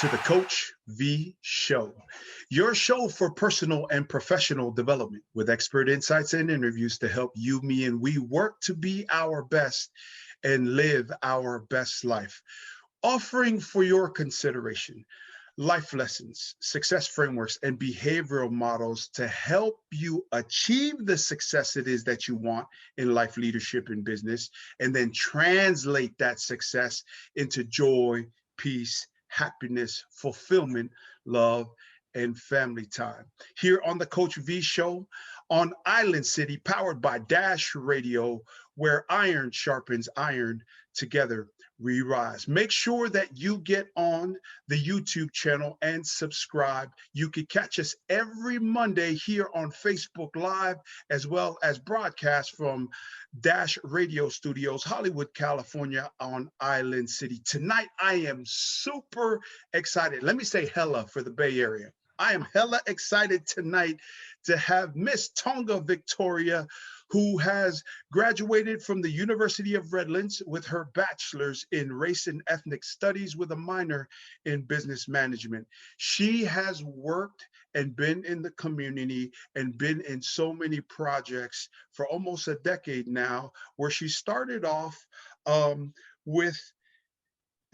to the Coach V Show, your show for personal and professional development with expert insights and interviews to help you, me, and we work to be our best and live our best life. Offering for your consideration life lessons, success frameworks, and behavioral models to help you achieve the success it is that you want in life, leadership, and business, and then translate that success into joy, peace, happiness, fulfillment, love, and family time. Here on the Coach V Show on Island City, powered by Dash Radio, where iron sharpens iron, together we rise. Make sure that you get on the YouTube channel and subscribe. You can catch us every Monday here on Facebook Live, as well as broadcast from Dash Radio Studios, Hollywood, California, on Island City. Tonight, I am super excited. Let me say hella for the Bay Area. I am hella excited tonight to have Miss Tonga Victoria, who has graduated from the University of Redlands with her bachelor's in race and ethnic studies with a minor in business management. She has worked and been in the community and been in so many projects for almost a decade now, where she started off with,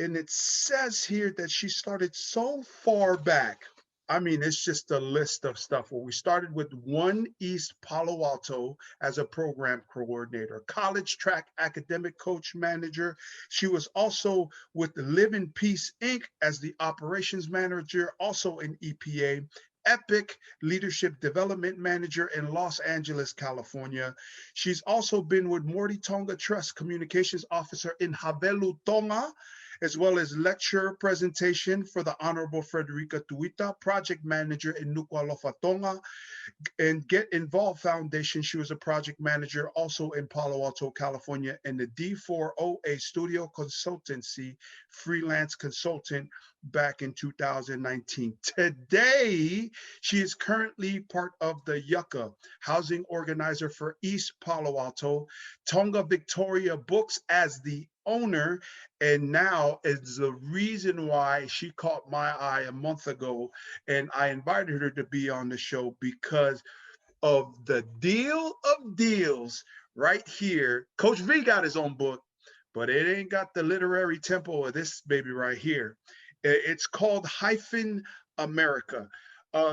and it says here that she started so far back. I mean, it's just a list of stuff. Well, we started with ONE EAST Palo Alto as a program coordinator, college track academic coach manager. She was also with the Live in Peace, Inc. as the operations manager, also in E.P.I.C, E.P.I.C Leadership Development Manager in Los Angeles, California. She's also been with MORDI Tonga Trust Communications Officer in Havelu, Tonga, as well as lecture presentation for the Honorable Frederica Tuita, project manager in Nuku'alofa, Tonga, and Get Involved Foundation. She was a project manager also in Palo Alto, California, and the D4OA Studio Consultancy, freelance consultant back in 2019. Today, she is currently part of the YUCA, housing organizer for East Palo Alto. Tonga Victoria Books as the owner, and now is the reason why she caught my eye a month ago, and I invited her to be on the show because of the deal of deals right here. Coach V got his own book, but it ain't got the literary tempo of this baby right here. It's called Hyphen America.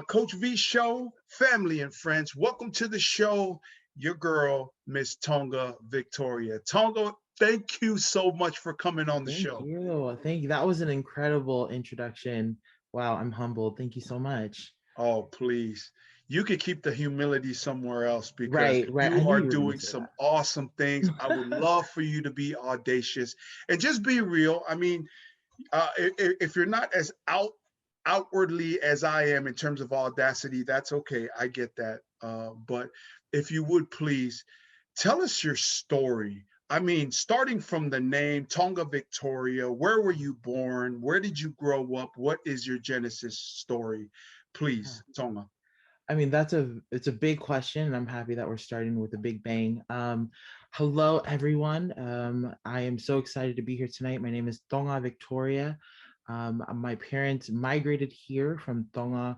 Coach V Show, family and friends, welcome to the show. Your girl, Miss Tonga Victoria. Tonga, thank you so much for coming on the show. Thank you. That was an incredible introduction. Wow, I'm humbled. Thank you so much. Oh, please. You could keep the humility somewhere else because right. you are doing some awesome things. I would love for you to be audacious and just be real. I mean, if you're not as outwardly as I am in terms of audacity, that's okay. I get that. But if you would please tell us your story. I mean, starting from the name Tonga Victoria, where were you born? Where did you grow up? What is your Genesis story? Please, Tonga. I mean, it's a big question, and I'm happy that we're starting with a big bang. Hello, everyone. I am so excited to be here tonight. My name is Tonga Victoria. My parents migrated here from Tonga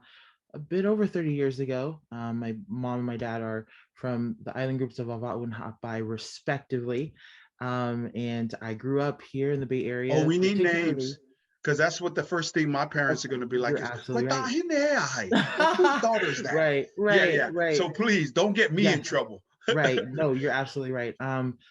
a bit over 30 years ago. My mom and my dad are from the island groups of Havelu and E.P.I.C, respectively. And I grew up here in the Bay Area. Oh, we need names. Because that's what the first thing my parents are going to be like. You're absolutely right. Whose daughter is that? Right. So please don't get me in trouble. Right. No, you're absolutely right.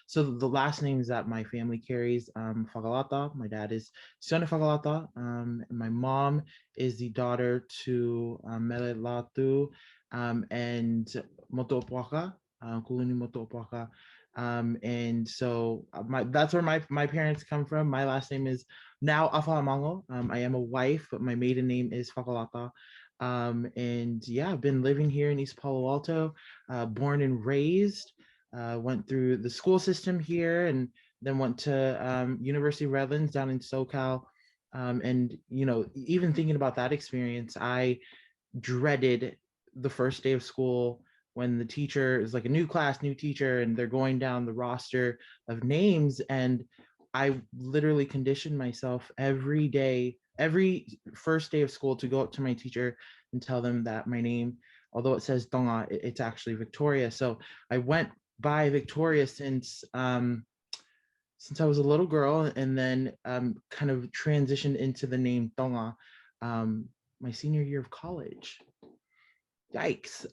So the last names that my family carries, Fagalata. My dad is son of Fagalata. And my mom is the daughter to Melelatu and Moto'opaka, Kuluni Moto'opaka. And so that's where my parents come from. My last name is now Afa'amango. I am a wife, but my maiden name is Fakalata. And yeah, I've been living here in East Palo Alto, born and raised, went through the school system here and then went to University of Redlands down in SoCal. And, you know, even thinking about that experience, I dreaded the first day of school when the teacher is like a new class, new teacher, and they're going down the roster of names. And I literally conditioned myself every day every first day of school to go up to my teacher and tell them that my name, although it says Tonga, it's actually Victoria. So I went by Victoria since I was a little girl, and then kind of transitioned into the name Tonga my senior year of college. Yikes.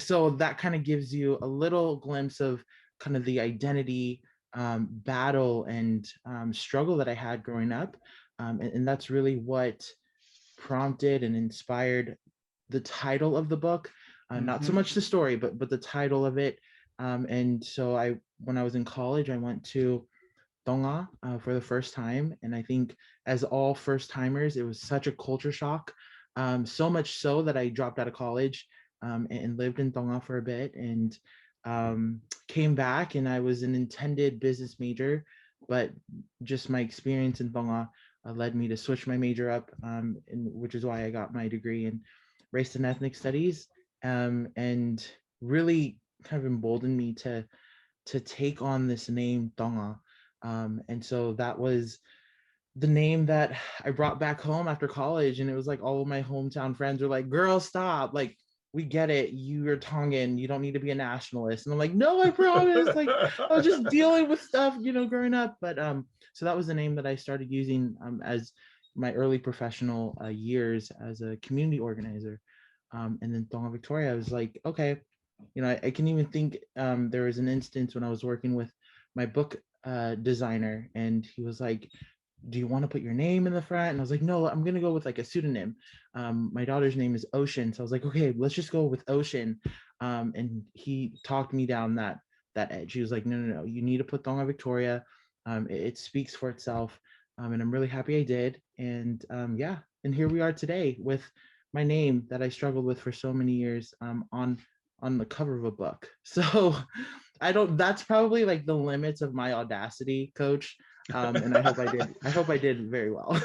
So that kind of gives you a little glimpse of kind of the identity battle and struggle that I had growing up. And that's really what prompted and inspired the title of the book. Not so much the story, but the title of it. And so when I was in college, I went to Tonga for the first time. And I think as all first timers, it was such a culture shock. So much so that I dropped out of college and lived in Tonga for a bit, and came back, and I was an intended business major, but just my experience in Tonga led me to switch my major up, which is why I got my degree in race and ethnic studies, and really kind of emboldened me to take on this name Tonga. And so that was the name that I brought back home after college. And it was like all of my hometown friends were like, girl, stop. Like, we get it. You're Tongan. You don't need to be a nationalist. And I'm like, no, I promise. Like, I was just dealing with stuff, growing up. But so that was the name that I started using as my early professional years as a community organizer. And then Tonga Victoria, I was like, okay, I can even think there was an instance when I was working with my book designer, and he was like, do you want to put your name in the front? And I was like, no, I'm going to go with like a pseudonym. My daughter's name is Ocean. So I was like, okay, let's just go with Ocean. And he talked me down that edge. He was like, no, you need to put Tonga Victoria. It speaks for itself. And I'm really happy I did. And yeah, and here we are today with my name that I struggled with for so many years on the cover of a book. So that's probably like the limits of my audacity, Coach. And I hope I did very well.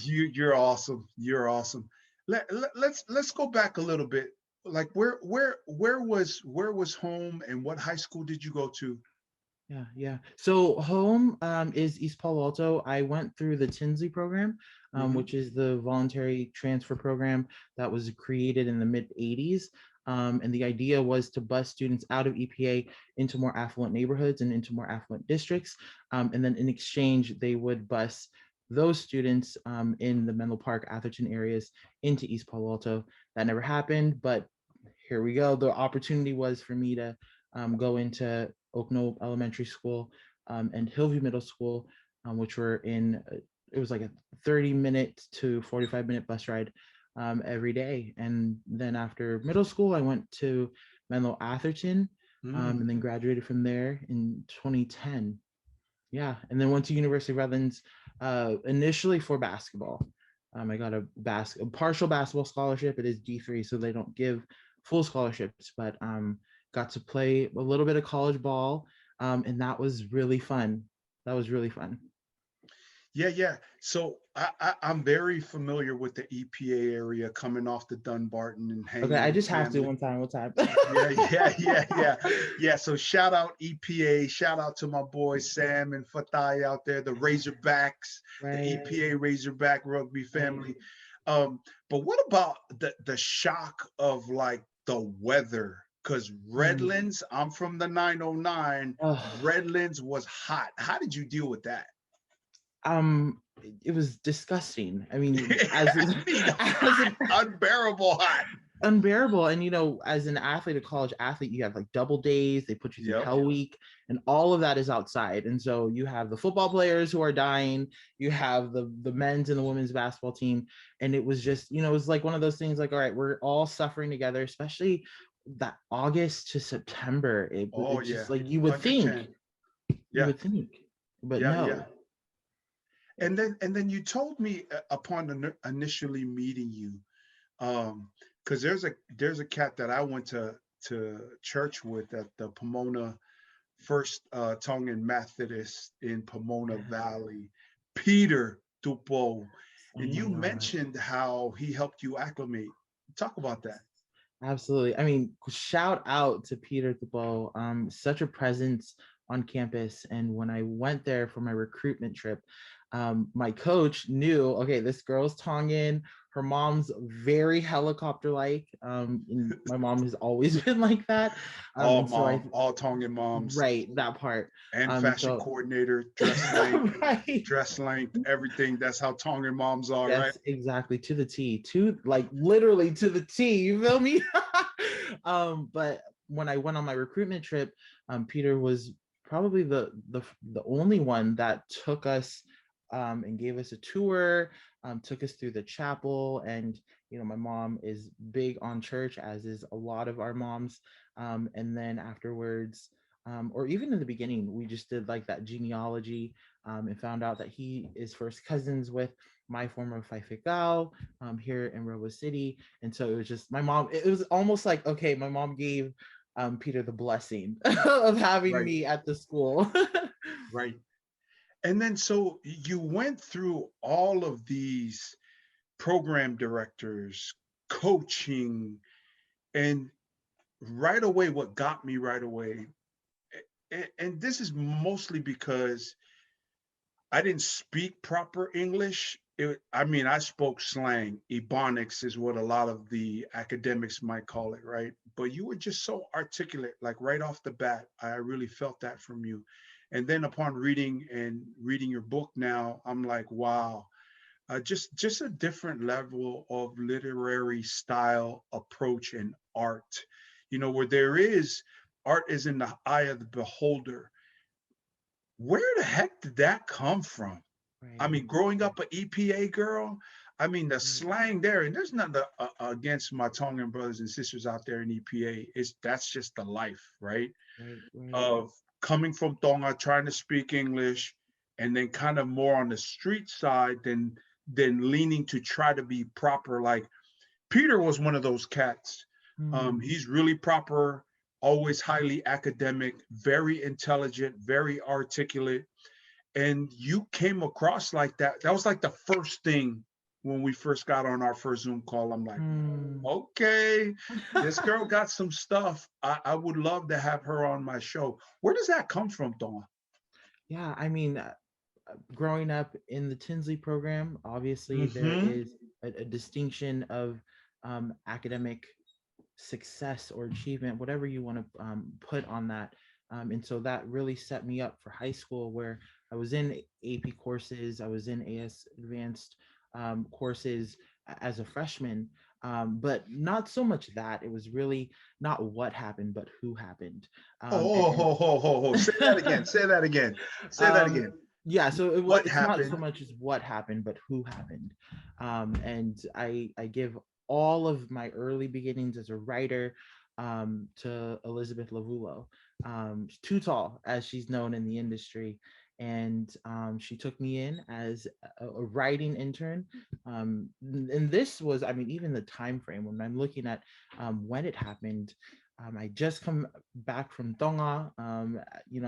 You're awesome. You're awesome. Let's go back a little bit. Like where was home, and what high school did you go to? Yeah. So home is East Palo Alto. I went through the Tinsley program, which is the voluntary transfer program that was created in the mid 80s. And the idea was to bus students out of EPA into more affluent neighborhoods and into more affluent districts. And then in exchange, they would bus those students in the Menlo Park, Atherton areas into East Palo Alto. That never happened, but here we go. The opportunity was for me to go into Okno Elementary School and Hillview Middle School, which were it was like a 30-minute to 45-minute bus ride every day. And then after middle school, I went to Menlo Atherton and then graduated from there in 2010. Yeah, and then went to University of Redlands initially for basketball. I got a partial basketball scholarship. It is D3, so they don't give full scholarships, but got to play a little bit of college ball, and that was really fun. Yeah. So I'm very familiar with the EPA area, coming off the Dunbarton and hanging. Okay, I with just have to family. one time. Yeah. So shout out EPA, shout out to my boys Sam and Fatai out there, the Razorbacks, Right. the EPA Razorback rugby family. But what about the shock of like the weather? Because Redlands, I'm from the 909. Redlands was hot. How did you deal with that? It was disgusting. I mean, unbearable hot. Unbearable. And as an athlete, a college athlete, you have like double days. They put you through Hell Week, and all of that is outside. And so you have the football players who are dying, you have the men's and the women's basketball team, and it was just it was like one of those things like, all right, we're all suffering together, especially that August to September. It's just like you would think, but no. Yeah. And then you told me upon initially meeting you, because there's a cat that I went to church with at the Pomona First Tongan Methodist in Pomona Valley, Peter Tupo, and you mentioned how he helped you acclimate. Talk about that. Absolutely. I mean, shout out to Peter Tupo, such a presence on campus. And when I went there for my recruitment trip, My coach knew, okay, this girl's Tongan. Her mom's very helicopter-like. And my mom has always been like that. And so All Tongan moms, right, that part. and And fashion so coordinator, dress length, right. everything. That's how Tongan moms are, right? Yes, exactly, to the T, to like literally to the T. You feel me? But when I went on my recruitment trip, Peter was probably the only one that took us and gave us a tour, took us through the chapel, and my mom is big on church, as is a lot of our moms. And then afterwards, or even in the beginning, we just did like that genealogy, and found out that he is first cousins with my former Faifekau here in Robo City. And so it was just my mom, it was almost like, okay, my mom gave Peter the blessing of having Right, me at the school. right. And then so you went through all of these program directors, coaching, and right away, what got me right away, and this is mostly because I didn't speak proper English. I mean, I spoke slang. Ebonics is what a lot of the academics might call it, right? But you were just so articulate, like right off the bat. I really felt that from you. And then upon reading your book now, I'm like, wow, just a different level of literary style, approach, and art. Where there is art is in the eye of the beholder. Where the heck did that come from? I Right. mean, growing up an EPA girl, I mean, the Right. slang there, and there's nothing against my Tongan brothers and sisters out there in EPA. That's just the life, right? Right. Right. Of coming from Tonga, trying to speak English, and then kind of more on the street side than leaning to try to be proper. Like Peter was one of those cats. Hmm. He's really proper, always highly academic, very intelligent, very articulate. And you came across like that. That was like the first thing when we first got on our first Zoom call. I'm like, Hmm. okay, this girl got some stuff. I would love to have her on my show. Where does that come from, Dawn? Yeah, I mean, growing up in the Tinsley program, obviously there Mm-hmm. is a distinction of academic success or achievement, whatever you want to put on that. And so that really set me up for high school, where I was in AP courses, I was in AS advanced courses as a freshman. But not so much that it was really not what happened, but who happened. Oh, ho, ho, ho, ho. Say that again. Say that again. Say that um, again. yeah, so What it's not so happened? much as what happened, but who happened. And I give all of my early beginnings as a writer to Elizabeth Lavulo. Too tall, as she's known in the industry. And she took me in as a writing intern. And this was, I mean, even the time frame when I'm looking at when it happened. I just come back from Tonga,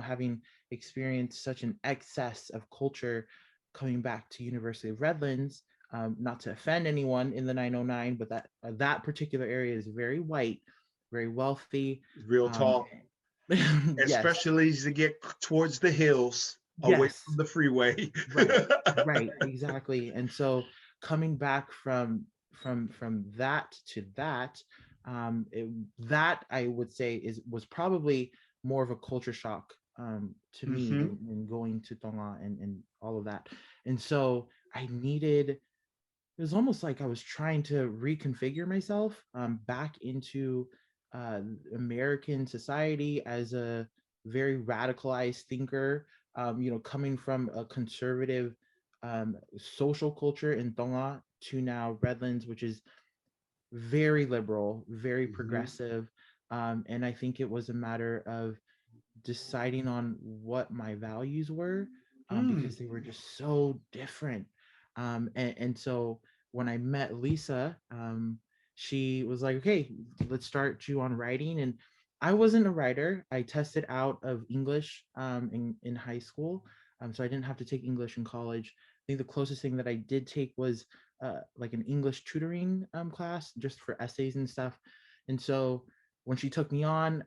having experienced such an excess of culture coming back to University of Redlands. Not to offend anyone in the 909, but that particular area is very white, very wealthy. Real Um, talk. yes, Especially as you get towards the hills, away from yes, the freeway. right, right, exactly. And so coming back from that to that, that I would say was probably more of a culture shock to me Mm-hmm. than going to Tonga and all of that. And so I needed, it was almost like I was trying to reconfigure myself back into uh, American society as a very radicalized thinker, coming from a conservative social culture in Tonga to now Redlands, which is very liberal, very Mm-hmm. progressive. And I think it was a matter of deciding on what my values were, Mm. because they were just so different. And so when I met Lisa, she was like, okay, let's start you on writing. And I wasn't a writer. I tested out of English in high school. So I didn't have to take English in college. I think the closest thing that I did take was like an English tutoring class just for essays and stuff. And so when she took me on,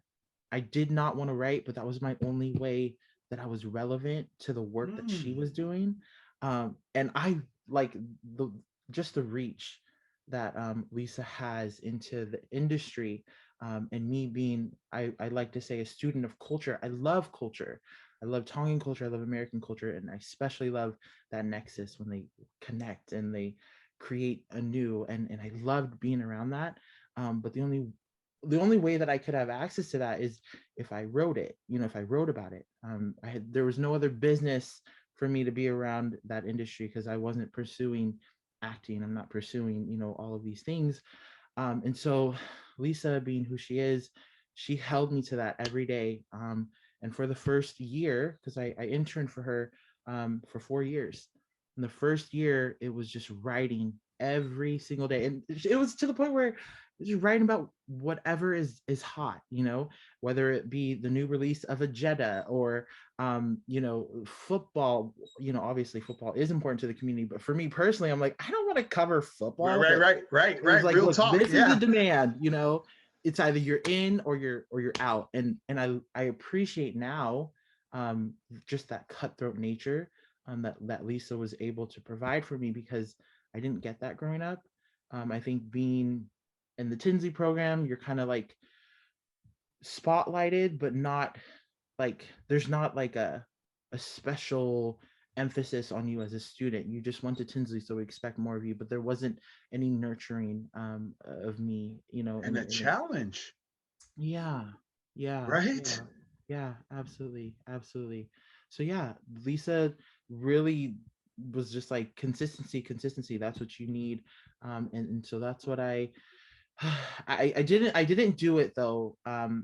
I did not want to write, but that was my only way that I was relevant to the work that she Mm. was doing. And I like the just the reach that Lisa has into the industry, and me being, I like to say, a student of culture. I love culture. I love Tongan culture. I love American culture, and I especially love that nexus when they connect and they create anew. And I loved being around that. But the only way that I could have access to that is if I wrote it. If I wrote about it. There was no other business for me to be around that industry because I wasn't pursuing acting. I'm not pursuing, all of these things. And so Lisa, being who she is, she held me to that every day. And for the first year, because I interned for her for 4 years. In the first year, it was just writing every single day. And it was to the point where just writing about whatever is hot, whether it be the new release of a Jeddah or football. Obviously football is important to the community, but for me personally, I'm like, I don't want to cover Right, football, right, but right, right, it was right. like, Real look, talk. this is the Yeah. demand. It's either you're in or you're out. And I appreciate now just that cutthroat nature that Lisa was able to provide for me, because I didn't get that growing up. I think being in the Tinsley program, you're kind of like spotlighted, but not like there's not like a special emphasis on you as a student. You just went to Tinsley, so we expect more of you, but there wasn't any nurturing of me, And a challenge, yeah, yeah, right? yeah, yeah, absolutely, absolutely. So yeah, Lisa really was just like consistency, consistency. That's what you need, and so that's what I didn't do it though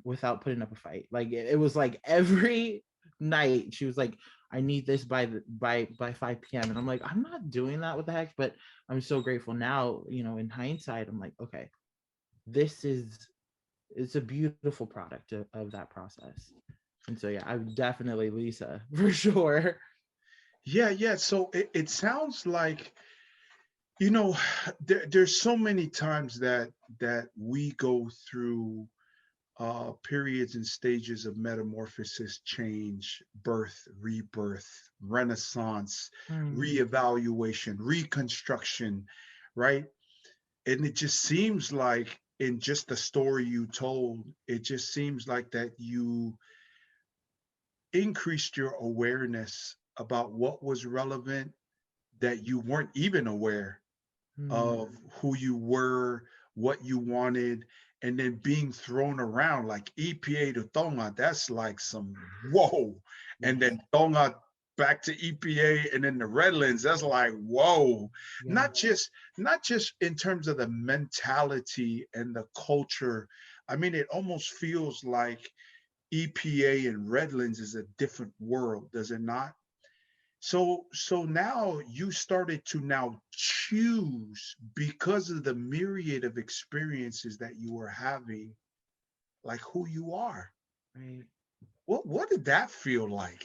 without putting up a fight. Like it was like every night she was like, I need this by 5 p.m. And I'm like, I'm not doing that, what the heck? But I'm so grateful now, in hindsight. I'm like, okay, this is it's a beautiful product of that process. And so yeah, I'm definitely Lisa for sure. Yeah, yeah. So it sounds like, you know, there's so many times that we go through periods and stages of metamorphosis, change, birth, rebirth, renaissance, Mm, reevaluation, reconstruction, right? And it just seems like, in just the story you told, it just seems like that you increased your awareness about what was relevant, that you weren't even aware mm, of who you were, what you wanted, and then being thrown around like EPA to Tonga. That's like some whoa. And yes. then Tonga back to EPA, and then the Redlands. That's like whoa. Yeah. Not just in terms of the mentality and the culture. I mean, it almost feels like EPA and Redlands is a different world, does it not? So now you started to now choose, because of the myriad of experiences that you were having, like who you are. Right. What did that feel like?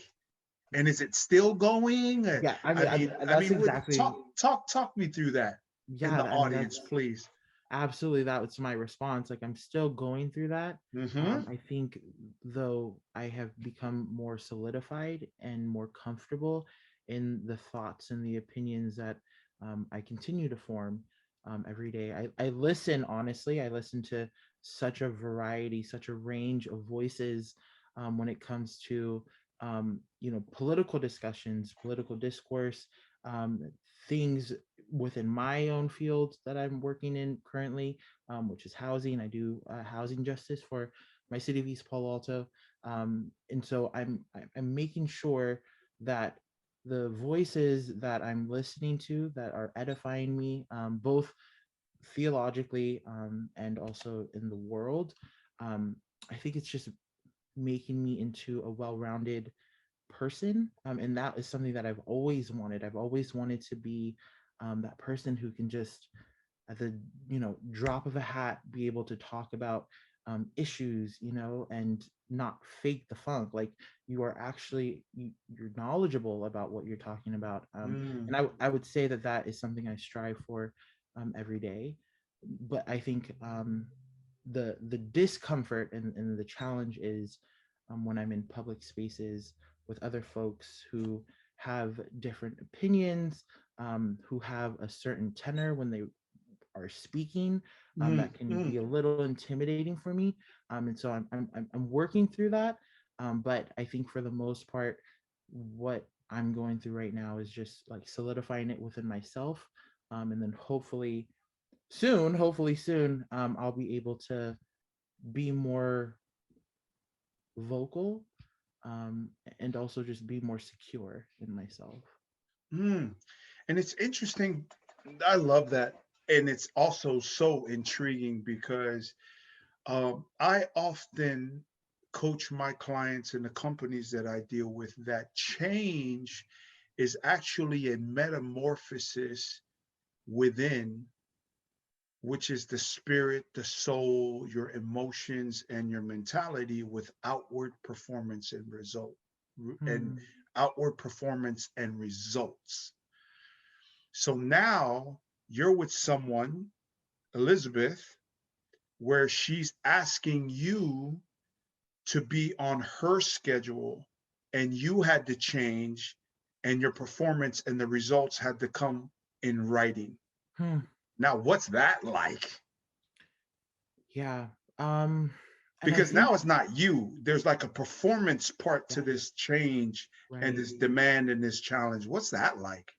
And is it still going? Yeah, I I mean, mean, I that's mean, exactly, talk me through that in yeah, the I mean, audience, that's please. absolutely, that was my response. Like, I'm still going through that. Mm-hmm. I think, though, I have become more solidified and more comfortable in the thoughts and the opinions that I continue to form every day. I listen, honestly, I listen to such a variety, such a range of voices when it comes to, political discussions, political discourse, um, things within my own field that I'm working in currently, which is housing. I do housing justice for my city of East Palo Alto, and so I'm making sure that the voices that I'm listening to that are edifying me, both theologically and also in the world, um, I think it's just making me into a well-rounded person, and that is something that I've always wanted to be that person who can just at the drop of a hat be able to talk about issues, and not fake the funk. Like, you are actually you're knowledgeable about what you're talking about, and Mm. I would say that that is something I strive for every day. But I think the discomfort and the challenge is when I'm in public spaces with other folks who have different opinions, who have a certain tenor when they are speaking, that can be a little intimidating for me. And so I'm working through that. But I think for the most part, what I'm going through right now is just like solidifying it within myself. And then hopefully soon, I'll be able to be more vocal, um, and also just be more secure in myself. Mm. And it's interesting. I love that. And it's also so intriguing because I often coach my clients and the companies that I deal with that change is actually a metamorphosis within, which is the spirit, the soul, your emotions, and your mentality with outward performance and result and Hmm. outward performance and results. So now you're with someone, Elizabeth, where she's asking you to be on her schedule and you had to change and your performance and the results had to come in writing. Hmm. Now, what's that like? Yeah. Um, and I Because think now it's not you. There's like a performance part to right, this change and right. this demand and this challenge. What's that like?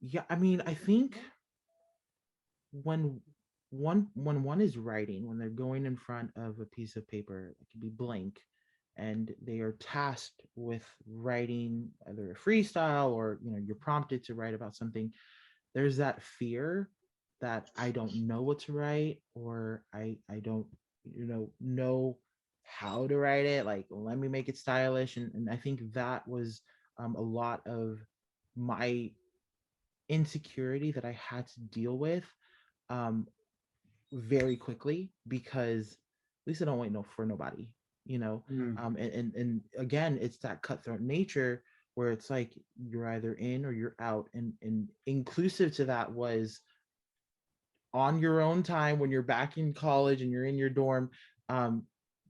Yeah, I mean, I think when one is writing, when they're going in front of a piece of paper, it can be blank, and they are tasked with writing either a freestyle or you're prompted to write about something. There's that fear that I don't know what to write, or I don't know how to write it. Like, let me make it stylish. And I think that was a lot of my insecurity that I had to deal with, um, very quickly, because at least I don't wait for nobody, you know. Mm, And again, it's that cutthroat nature where it's like you're either in or you're out. And inclusive to that was on your own time when you're back in college and you're in your dorm. um,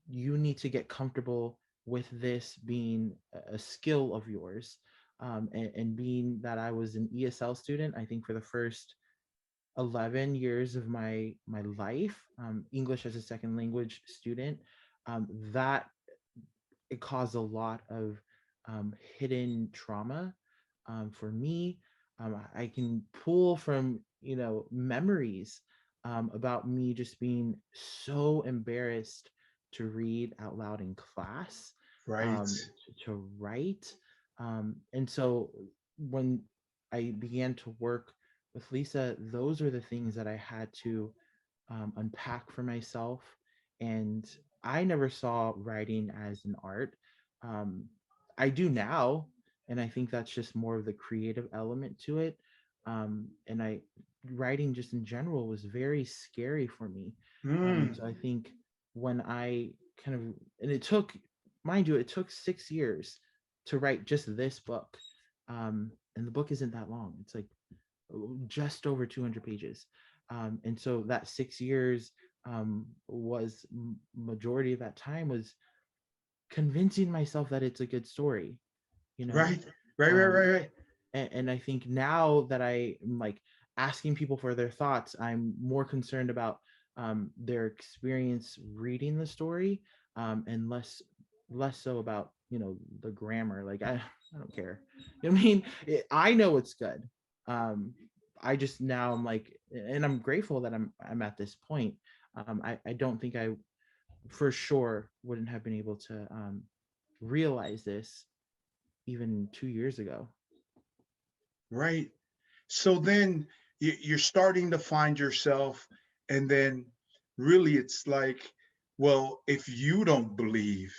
you need to get comfortable with this being a skill of yours. And being that I was an ESL student, I think for the first 11 years of my life, English as a second language student, that it caused a lot of hidden trauma, for me. I can pull from memories, about me just being so embarrassed to read out loud in class, right. to write. And so when I began to work with Lisa, those are the things that I had to unpack for myself. And I never saw writing as an art. Um, I do now, and I think that's just more of the creative element to it. And writing just in general was very scary for me. And Mm, so I think when I kind of, and it took, mind you, it took 6 years to write just this book. And the book isn't that long. It's like just over 200 pages. And so that 6 years, was majority of that time was convincing myself that it's a good story, you know. right, right, right, um, right, right. and I think now that I am like asking people for their thoughts, I'm more concerned about their experience reading the story, and less so about the grammar. Like I don't care. You know what I mean? I know it's good. Um, I just now I'm like, and I'm grateful that I'm at this point. I don't think I for sure wouldn't have been able to realize this even 2 years ago. Right. So then you're starting to find yourself, and then really it's like, well, if you don't believe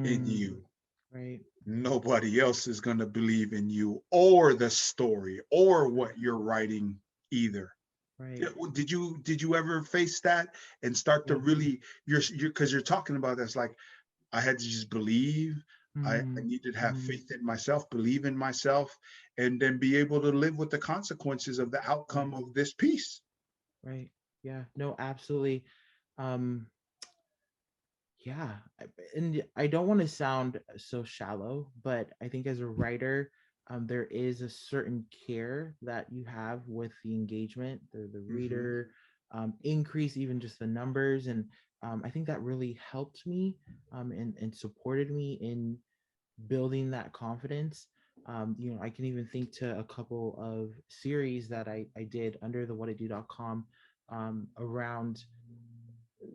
in Hmm. you, Right. nobody else is going to believe in you or the story or what you're writing either. Right. Did you ever face that and start to Yeah. really you're because you're talking about that's like I had to just believe. I Mm, needed to have mm, faith in myself, believe in myself, and then be able to live with the consequences of the right. outcome of this piece. Right. Yeah. No, absolutely. Um, Yeah, and I don't want to sound so shallow, but I think as a writer, there is a certain care that you have with the engagement, the Mm-hmm. reader, increase even just the numbers, and I think that really helped me and supported me in building that confidence. I can even think to a couple of series that I did under the whatitdo.com around,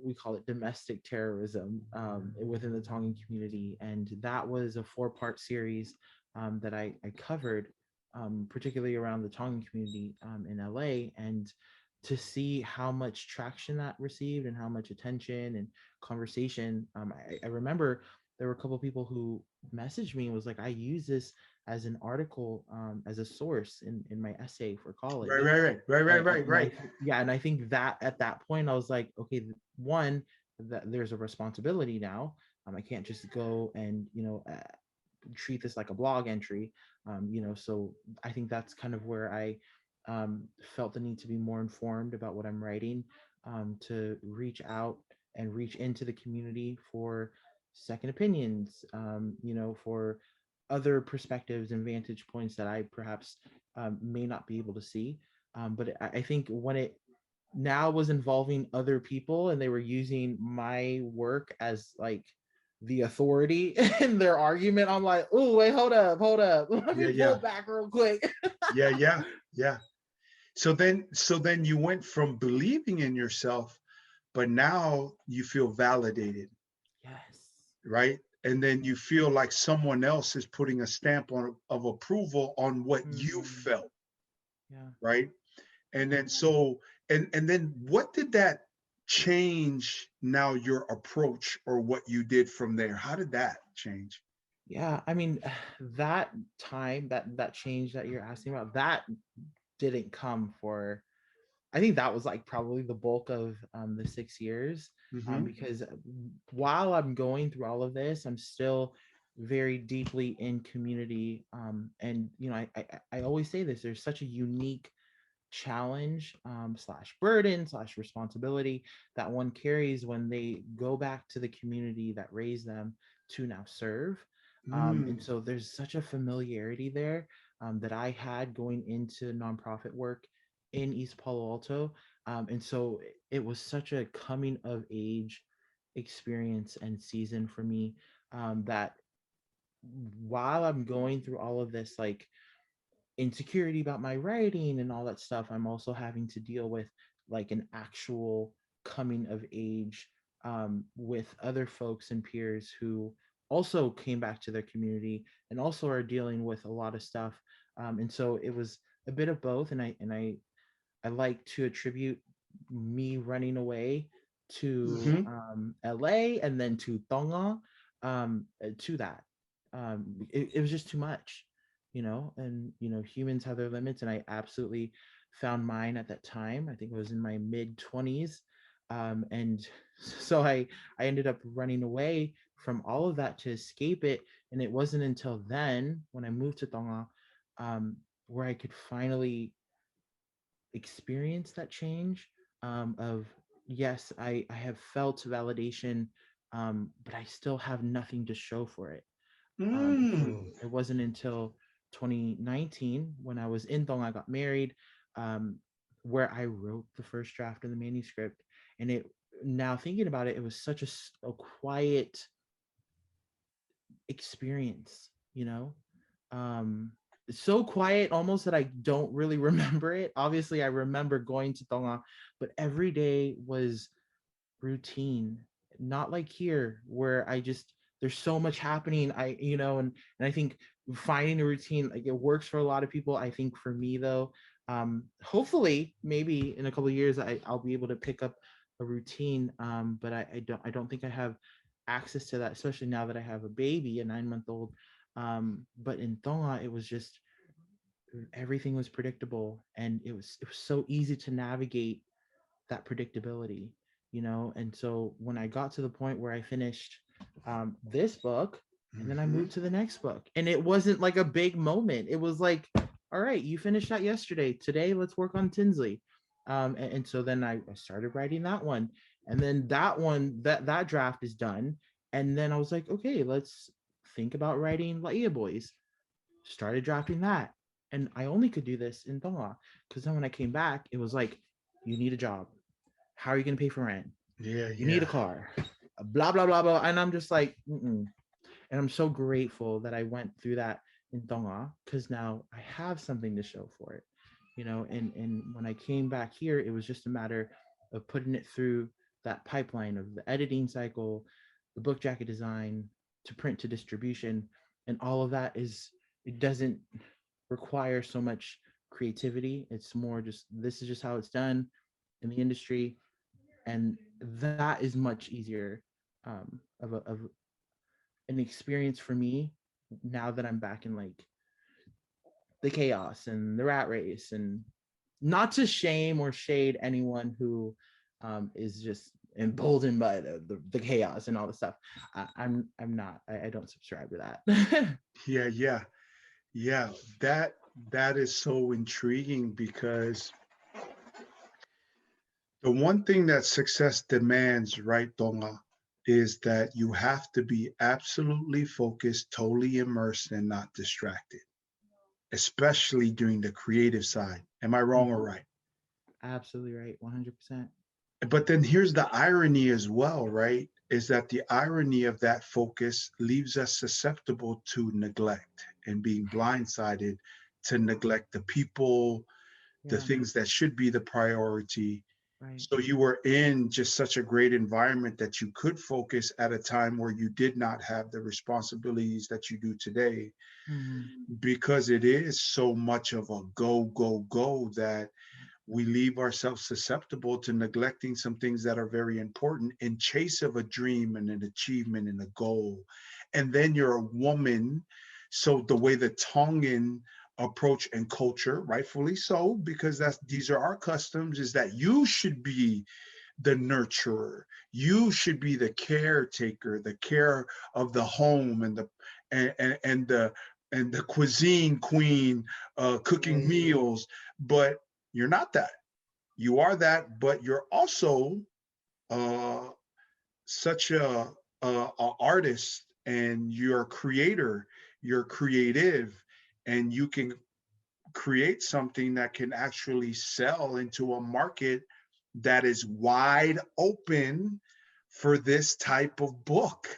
we call it domestic terrorism within the Tongan community. And that was a 4-part series that I covered, particularly around the Tongan community in LA. And to see how much traction that received and how much attention and conversation, I remember there were a couple of people who messaged me and was like, I use this as an article, as a source in my essay for Right, college. right, right, right, right, right, And right. yeah, and I think that at that point I was like, okay, one, that there's a responsibility now. I can't just go and treat this like a blog entry. So I think that's kind of where I felt the need to be more informed about what I'm writing, to reach out and reach into the community for second opinions, for other perspectives and vantage points that I perhaps may not be able to see. But I think when it now was involving other people and they were using my work as like the authority in their argument, I'm like, oh wait, hold up, let Yeah, me yeah, pull back real quick. yeah, yeah, yeah. So then you went from believing in yourself, but now you feel validated, Yes. right? And then you feel like someone else is putting a stamp on of approval on what you Mm, felt, yeah. right? And then so and then what did that change now your approach or what you did from there? How did that change? Yeah, I mean, that time, that change that you're asking about, that didn't come for, I think that was like probably the bulk of the 6 years, Mm-hmm. because while I'm going through all of this, I'm still very deeply in community. And I always say this: there's such a unique challenge, slash burden slash responsibility that one carries when they go back to the community that raised them to now serve. And Mm. so there's such a familiarity there, that I had going into nonprofit work in East Palo Alto. And so it was such a coming of age experience and season for me, that while I'm going through all of this, like insecurity about my writing and all that stuff, I'm also having to deal with like an actual coming of age, with other folks and peers who also came back to their community and also are dealing with a lot of stuff. And so it was a bit of both. And I like to attribute me running away to Mm-hmm. LA and then to Tonga, to that. It was just too much, and humans have their limits, and I absolutely found mine at that time. I think it was in my mid 20s. And so I ended up running away from all of that to escape it. And it wasn't until then when I moved to Tonga, where I could finally experience that change, of yes, I have felt validation, but I still have nothing to show for it. And so Mm. it wasn't until 2019 when I was in Tonga, I got married, um, where I wrote the first draft of the manuscript. And it, now thinking about it, it was such a quiet experience, um so quiet almost that I don't really remember it. Obviously I remember going to Tonga, but every day was routine, not like here where I just, there's so much happening. And I think finding a routine, like, it works for a lot of people. I think for me though, hopefully maybe in a couple of years I'll be able to pick up a routine, but I don't think I have access to that, especially now that I have a baby, a 9-month old. But in Tonga it was just, everything was predictable, and it was so easy to navigate that predictability. And so when I got to the point where I finished this book, and then I Mm-hmm. moved to the next book, and it wasn't like a big moment. It was like, all right, you finished that yesterday, today let's work on Tinsley. And so then I started writing that one, And then that draft is done. And then I was like, okay, let's think about writing Laia Boys. Started drafting that. And I only could do this in Tonga because then when I came back, it was like, you need a job. How are you going to pay for rent? Yeah, You need yeah. a car. Blah, blah, blah, blah. And I'm just like, mm-mm. And I'm so grateful that I went through that in Tonga because now I have something to show for it. And when I came back here, it was just a matter of putting it through that pipeline of the editing cycle, the book jacket design, to print to distribution, and all of that it doesn't require so much creativity. It's more just, this is just how it's done in the industry, and that is much easier of an experience for me now that I'm back in like the chaos and the rat race. And not to shame or shade anyone who is just emboldened by the chaos and all the stuff. I'm not. I don't subscribe to that. Yeah, yeah, yeah. That is so intriguing because the one thing that success demands, right, Tonga, is that you have to be absolutely focused, totally immersed, and not distracted, especially during the creative side. Am I wrong or right? Absolutely right. 100%. But then here's the irony as well, right? Is that the irony of that focus leaves us susceptible to neglect and being blindsided to neglect the people, the Yeah. things that should be the priority. Right. So you were in just such a great environment that you could focus at a time where you did not have the responsibilities that you do today, Mm-hmm. because it is so much of a go, go, go that we leave ourselves susceptible to neglecting some things that are very important in chase of a dream and an achievement and a goal. And then you're a woman. So the way the Tongan approach and culture, rightfully so, because these are our customs, is that you should be the nurturer. You should be the caretaker, the care of the home and the and the cuisine queen, cooking Right. meals. But you're not that. You are that, but you're also uh, such a artist, and you're a creator. You're creative, and you can create something that can actually sell into a market that is wide open for this type of book.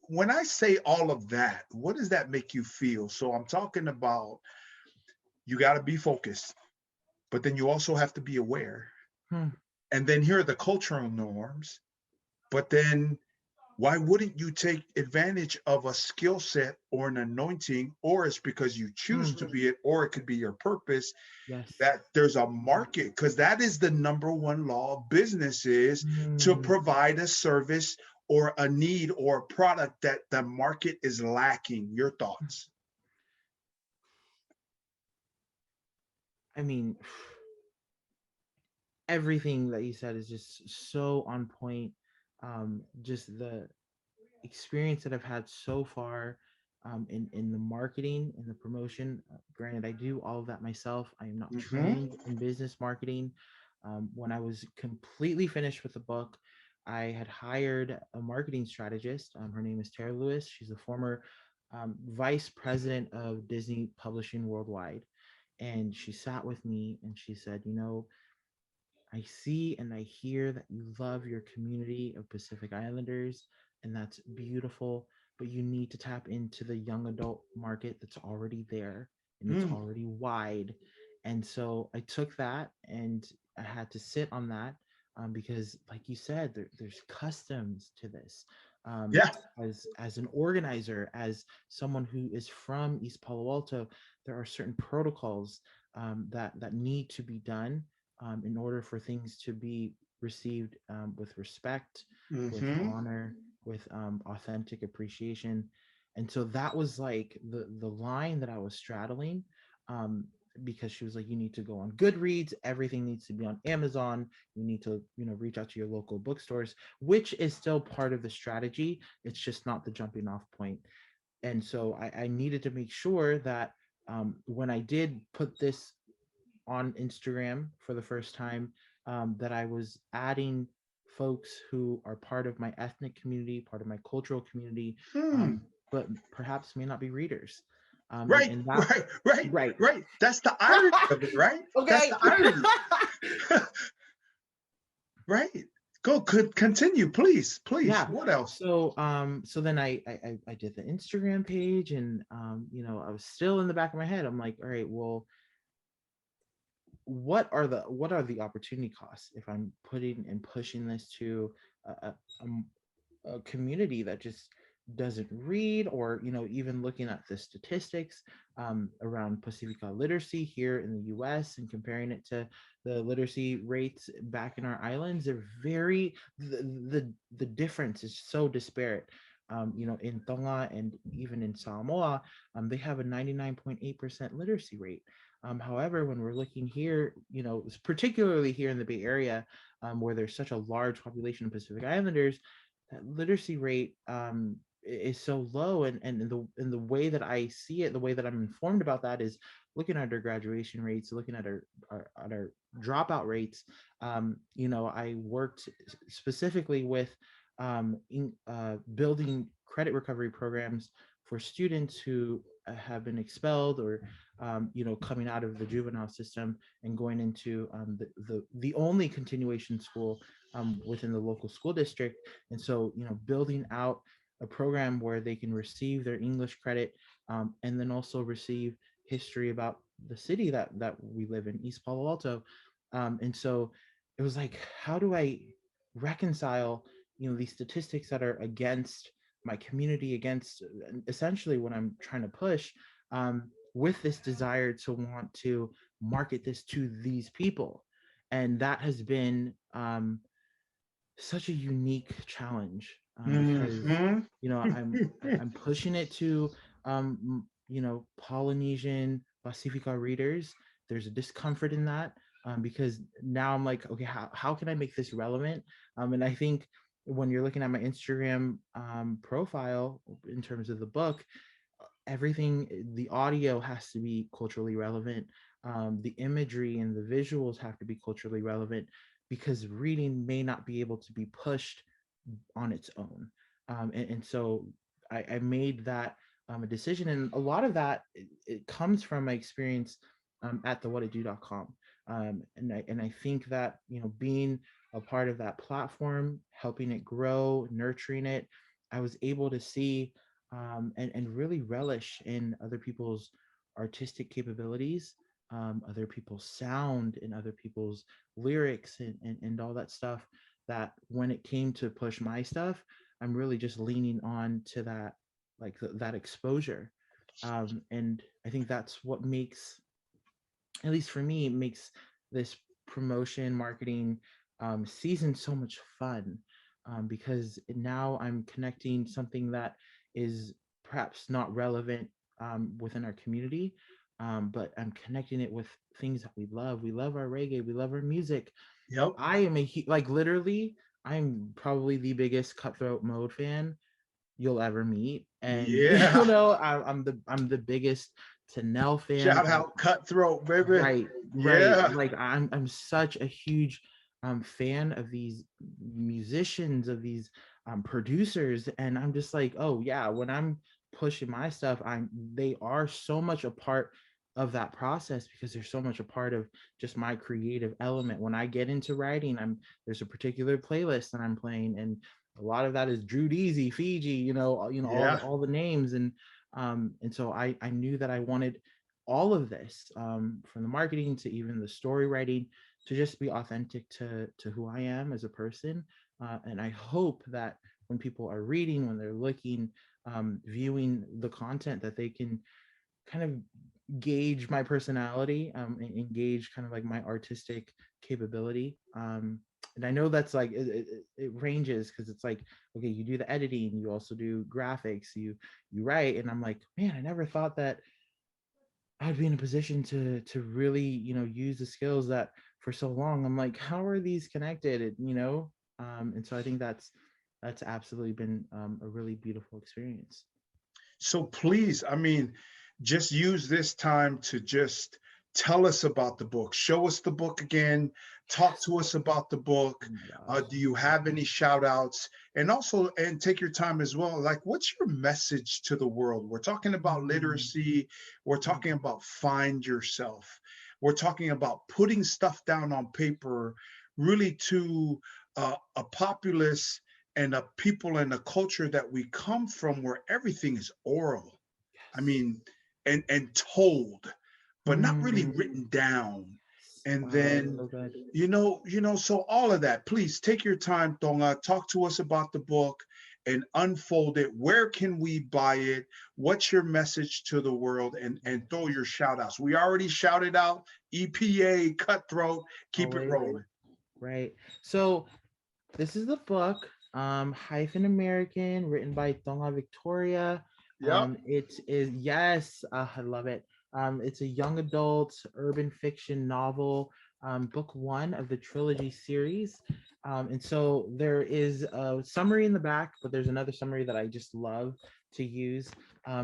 When I say all of that, what does that make you feel? So I'm talking about, you got to be focused, but then you also have to be aware. Hmm. And then here are the cultural norms. But then why wouldn't you take advantage of a skill set or an anointing, or it's because you choose Hmm. to be it, or it could be your purpose, Yes. that there's a market, because that is the number one law of business, is to Hmm. provide a service or a need or a product that the market is lacking. Your thoughts? I mean, everything that you said is just so on point. Just the experience that I've had so far in the marketing and the promotion. Granted, I do all of that myself. I am not Mm-hmm. trained in business marketing. When I was completely finished with the book, I had hired a marketing strategist. Her name is Tara Lewis. She's the former vice president of Disney Publishing Worldwide. And she sat with me and she said, I see and I hear that you love your community of Pacific Islanders, and that's beautiful. But you need to tap into the young adult market that's already there and it's Mm. already wide. And so I took that and I had to sit on that because, like you said, there's customs to this. Um, Yeah. as an organizer, as someone who is from East Palo Alto, there are certain protocols that need to be done in order for things to be received with respect, with Mm-hmm. honor, with authentic appreciation. And so that was like the line that I was straddling, um, because she was like, you need to go on Goodreads, everything needs to be on Amazon, you need to reach out to your local bookstores, which is still part of the strategy. It's just not the jumping off point. And so I needed to make sure that when I did put this on Instagram for the first time, that I was adding folks who are part of my ethnic community, part of my cultural community, Hmm. but perhaps may not be readers. Right, And that, right, right, right. right. That's the irony of it, right? That's Okay. the irony. Right. Go, could continue, please, please. Yeah. What else? So then I did the Instagram page, and I was still in the back of my head. I'm like, all right, well, what are the opportunity costs if I'm putting and pushing this to a, a, a community that just doesn't read, or even looking at the statistics around Pacifica literacy here in the US and comparing it to the literacy rates back in our islands. They're very the difference is so disparate. In Tonga and even in Samoa, they have a 99.8% literacy rate. However, when we're looking here, particularly here in the Bay Area, where there's such a large population of Pacific Islanders, that literacy rate is so low. And in the way that I see it, the way that I'm informed about that is looking at our graduation rates, looking at our dropout rates. I worked specifically with building credit recovery programs for students who have been expelled, or coming out of the juvenile system and going into the only continuation school within the local school district. And so, building out a program where they can receive their English credit, and then also receive history about the city that we live in, East Palo Alto. And so it was like, how do I reconcile, these statistics that are against my community, against essentially what I'm trying to push, with this desire to want to market this to these people. And that has been such a unique challenge, because Hmm. I'm pushing it to Polynesian Pacifica readers. There's a discomfort in that, because now I'm like, okay, how can I make this relevant? And I think when you're looking at my Instagram profile in terms of the book, everything, the audio has to be culturally relevant. The imagery and the visuals have to be culturally relevant, because reading may not be able to be pushed on its own. And so I made that a decision. And a lot of that, it comes from my experience at the whatido.com. And I think that, being a part of that platform, helping it grow, nurturing it, I was able to see and really relish in other people's artistic capabilities, other people's sound, and other people's lyrics, and all that stuff. That when it came to push my stuff, I'm really just leaning on to that, like that exposure. And I think that's what makes, at least for me, makes this promotion marketing season so much fun, because now I'm connecting something that is perhaps not relevant within our community, but I'm connecting it with things that we love. We love our reggae, we love our music. Yep. I am like, literally, I'm probably the biggest Cutthroat Mode fan you'll ever meet. And Yeah. I'm the biggest Tanel fan. Shout out Cutthroat, baby. Right, right. Yeah. Like, I'm such a huge fan of these musicians, of these producers, and I'm just like, oh yeah, when I'm pushing my stuff, they are so much a part of that process, because they're so much a part of just my creative element. When I get into writing, there's a particular playlist that I'm playing, and a lot of that is Drew Deasy, Fiji, all Yeah. the names. And so I knew that I wanted all of this, from the marketing to even the story writing, to just be authentic to who I am as a person. And I hope that when people are reading, when they're looking, viewing the content, that they can kind of gauge my personality, and engage kind of like my artistic capability. And I know that's like, it ranges, because it's like, okay, you do the editing, you also do graphics, you write, and I'm like, man, I never thought that I'd be in a position to really, use the skills that for so long I'm like, how are these connected? And so I think that's absolutely been a really beautiful experience. So please, I mean, just use this time to just Tell us about the book. Show us the book again. Talk to us about the book. Oh my gosh. Do you have any shout outs? And also, and take your time as well. Like, what's your message to the world? We're talking about Mm, literacy. We're talking about find yourself. We're talking about putting stuff down on paper, really to a populace and a people and a culture that we come from where everything is oral. I yes. mean, and told, but not really Mm, written down. And wow, that's then, so good. so all of that. Please take your time, Tonga. Talk to us about the book and unfold it. Where can we buy it? What's your message to the world? And throw your shout outs. We already shouted out EPA, Cutthroat. Keep it Always rolling. right. So this is the book, Hyphen American, written by Tonga Victoria. Yep. It is, yes, I love it. It's a young adult urban fiction novel, book one of the trilogy series. And so there is a summary in the back, but there's another summary that I just love to use.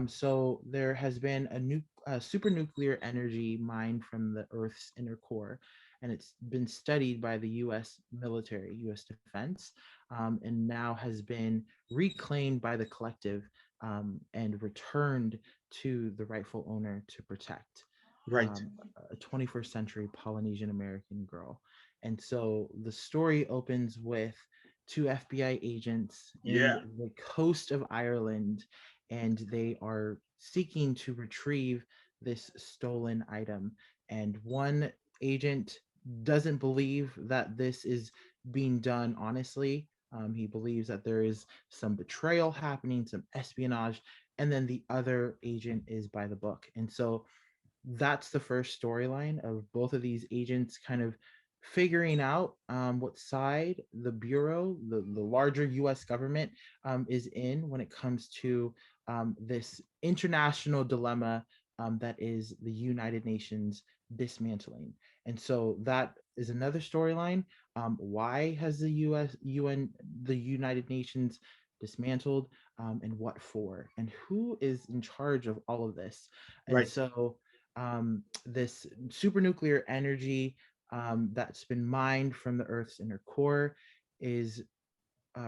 So there has been a super nuclear energy mined from the Earth's inner core, and it's been studied by the U.S. military, U.S. Defense, and now has been reclaimed by the collective, and returned to the rightful owner to protect, Right. a 21st century Polynesian American girl. And so the story opens with two FBI agents in Yeah. the coast of Ireland, and they are seeking to retrieve this stolen item. And one agent doesn't believe that this is being done honestly. He believes that there is some betrayal happening, some espionage, and then the other agent is by the book. And so that's the first storyline of both of these agents kind of figuring out, what side the bureau, the larger US government, is in when it comes to, this international dilemma, that is the United Nations dismantling. And so that is another storyline. Why has the the United Nations dismantled, and what for? And who is in charge of all of this? And Right. so, this supernuclear energy, that's been mined from the Earth's inner core is,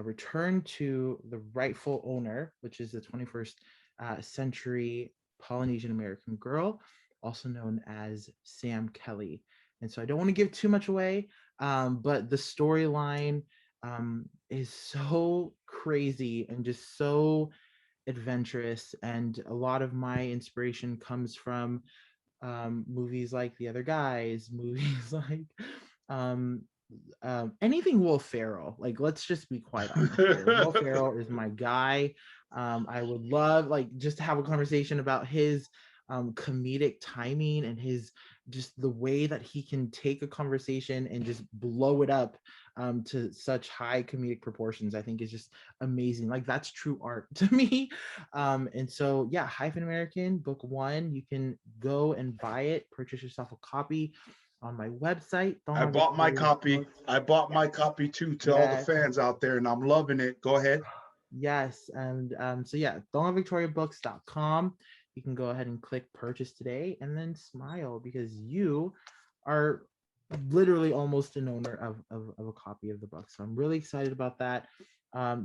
returned to the rightful owner, which is the 21st, century Polynesian American girl, also known as Sam Kelly. And so I don't want to give too much away, but the storyline, is so crazy and just so adventurous. And a lot of my inspiration comes from, movies like The Other Guys, movies like, um, anything Will Ferrell. Like, let's just be quite honest here. Will Ferrell is my guy. I would love, like, just to have a conversation about his, comedic timing and his, just the way that he can take a conversation and just blow it up, to such high comedic proportions. I think is just amazing. Like, that's true art to me. And so yeah, Hyphen American book one, you can go and buy it, purchase yourself a copy on my website, I Tonga bought my Victoria copy. Books. I bought Yes, my copy too to all the yes, fans out there, and I'm loving it. Go ahead. yes. And, so yeah, TongaVictoriaBooks.com. You can go ahead and click purchase today and then smile because you are literally almost an owner of a copy of the book. So I'm really excited about that.